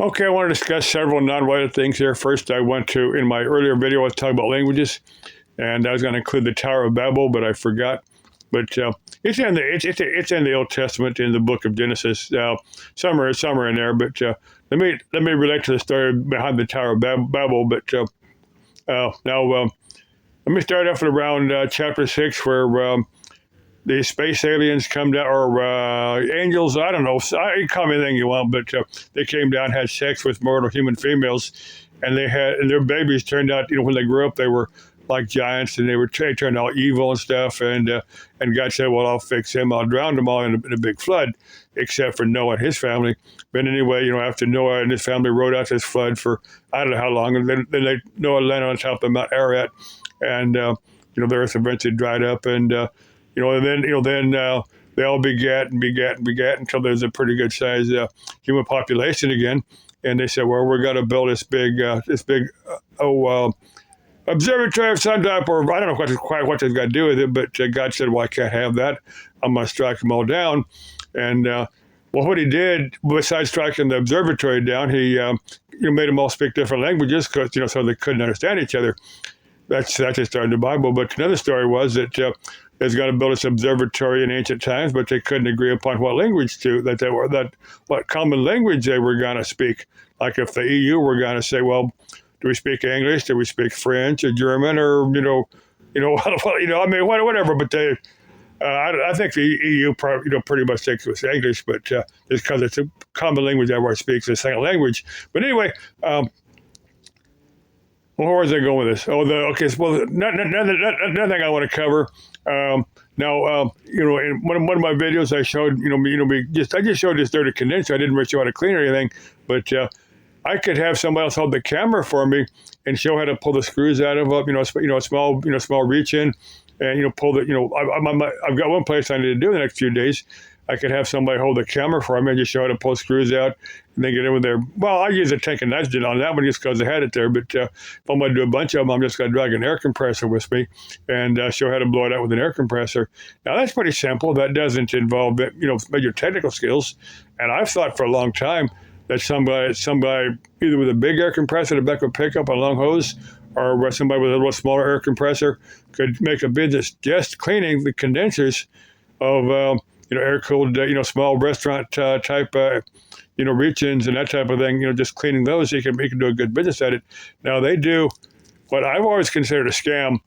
Okay, I want to discuss several non-related things here. First, in my earlier video, I was talking about languages, and I was going to include the Tower of Babel, but I forgot. But it's in the Old Testament, in the book of Genesis. Somewhere in there. But let me relate to the story behind the Tower of Babel. But now let me start off at around chapter 6, where the space aliens come down, or angels, I don't know, you call me anything you want, but they came down, had sex with mortal human females, and their babies turned out, when they grew up, they were like giants, and they turned out evil and stuff, and God said, well, I'll fix them, I'll drown them all in a big flood, except for Noah and his family. But anyway, after Noah and his family rode out this flood for I don't know how long, and then Noah landed on top of Mount Ararat, and the earth eventually dried up, and then they all begat until there's a pretty good size human population again. And they said, well, we're going to build this big observatory of some type, or I don't know quite what they've got to do with it. But God said, well, I can't have that. I'm going to strike them all down. And what he did, besides striking the observatory down, he made them all speak different languages, because so they couldn't understand each other. That's just started in the Bible. But another story was that they was going to build this observatory in ancient times, but they couldn't agree upon what what common language they were going to speak. Like if the EU were going to say, well, do we speak English? Do we speak French or German, or whatever. But I think the EU pretty much thinks it's English, but just because it's a common language everyone speaks, it's a second language. But anyway. Where was I going with this? Another thing I want to cover. In one of my videos, I showed, I just showed this dirty condenser. I didn't really show how to clean or anything, but I could have somebody else hold the camera for me and show how to pull the screws out of a small reach in, and pull the. I've got one place I need to do in the next few days. I could have somebody hold the camera for me and just show how to pull screws out and then get in with there. Well, I use a tank of nitrogen on that one just because I had it there. But if I'm going to do a bunch of them, I'm just going to drag an air compressor with me and show how to blow it out with an air compressor. Now, that's pretty simple. That doesn't involve, major technical skills. And I've thought for a long time that somebody either with a big air compressor, the back of a pickup, a long hose, or somebody with a little smaller air compressor could make a business just cleaning the condensers of air-cooled, small restaurant type, reach-ins and that type of thing. Just cleaning those, you can do a good business at it. Now they do what I've always considered a scam,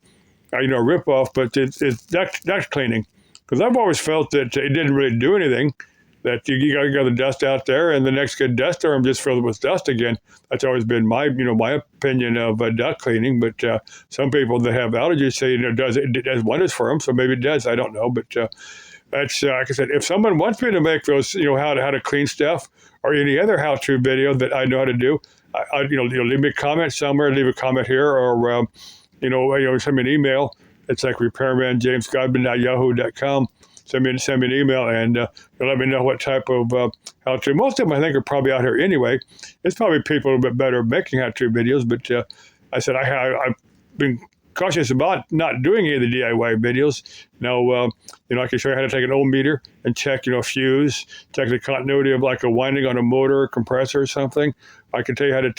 a rip-off, but it's duct cleaning, because I've always felt that it didn't really do anything. That you got to get the dust out there, and the next good dust storm just filled it with dust again. That's always been my opinion of duct cleaning. But some people that have allergies say it does wonders for them. So maybe it does. I don't know, but. That's like I said. If someone wants me to make those, how to clean stuff, or any other how-to video that I know how to do, leave me a comment somewhere, leave a comment here, or send me an email. It's like repairmanjamesgodwin@yahoo.com. Send me an email and let me know what type of how-to. Most of them I think are probably out here anyway. It's probably people a little bit better at making how-to videos, but I said I've been cautious about not doing any of the DIY videos. Now, I can show you how to take an ohm meter and check, fuse, check the continuity of like a winding on a motor, or compressor, or something. I can tell you how to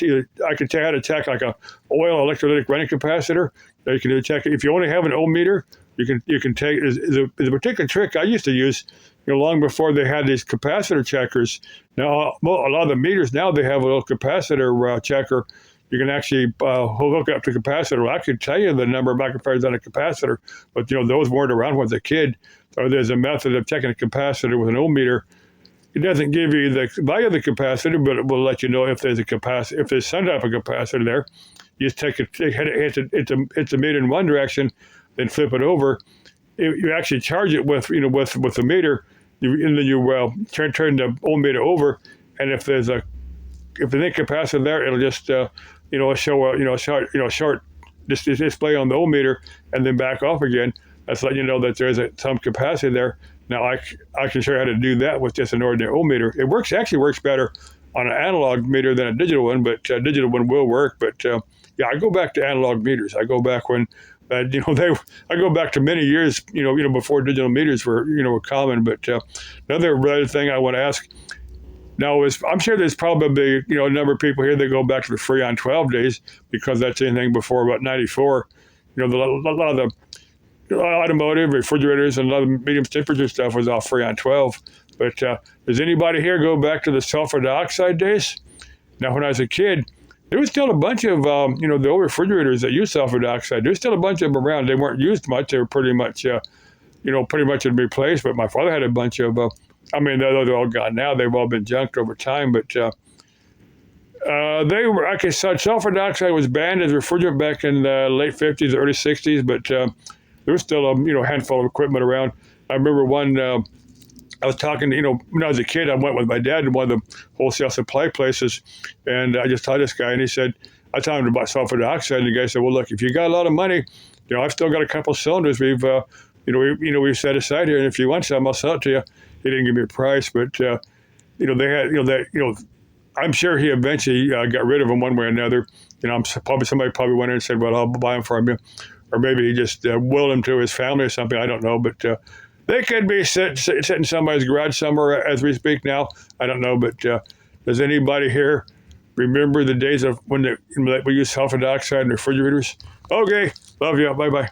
check like a oil electrolytic running capacitor. You can check if you only have an ohm meter. You can take the particular trick I used to use, long before they had these capacitor checkers. Now, a lot of the meters now they have a little capacitor checker. You can actually hook up to capacitor. I could tell you the number of microfarads on a capacitor, but those weren't around when I was a kid. So there's a method of checking a capacitor with an ohm meter. It doesn't give you the value of the capacitor, but it will let you know if there's if there's some type of capacitor there. You just it's a meter in one direction, then flip it over. You actually charge it with the meter, and then you turn the ohm meter over, and if there's a capacitor there, it'll just show a short display on the ohm meter and then back off again. That's letting you know that there's some capacity there. Now I can show you how to do that with just an ordinary ohm meter. It actually works better on an analog meter than a digital one, but a digital one will work. But I go back to analog meters. I go back when I go back to many years, before digital meters were common. But another related thing I want to ask. Now, I'm sure there's probably a number of people here that go back to the Freon 12 days because that's anything before about 94. A lot of the automotive, refrigerators, and a lot of medium temperature stuff was all Freon 12. But does anybody here go back to the sulfur dioxide days? Now, when I was a kid, there was still a bunch of, the old refrigerators that used sulfur dioxide. There's still a bunch of them around. They weren't used much. They were pretty much, pretty much had been replaced. But my father had a bunch of, they're all gone now. They've all been junked over time. But they were, like I said, sulfur dioxide was banned as a refrigerant back in the late 50s, early 60s. But there was still a handful of equipment around. I remember one. I was talking, when I was a kid, I went with my dad to one of the wholesale supply places, and I just told this guy, and he said, I told him about sulfur dioxide, and the guy said, well, look, if you got a lot of money, I've still got a couple cylinders we've set aside here, and if you want some, I'll sell it to you. He didn't give me a price, but they had, I'm sure he eventually got rid of them one way or another. Somebody probably went in and said, well, I'll buy them from you, or maybe he just willed them to his family or something. I don't know, but they could be sitting in somebody's garage somewhere as we speak now. I don't know, but does anybody here remember the days of when we used sulfur dioxide in refrigerators? Okay, love you. Bye-bye.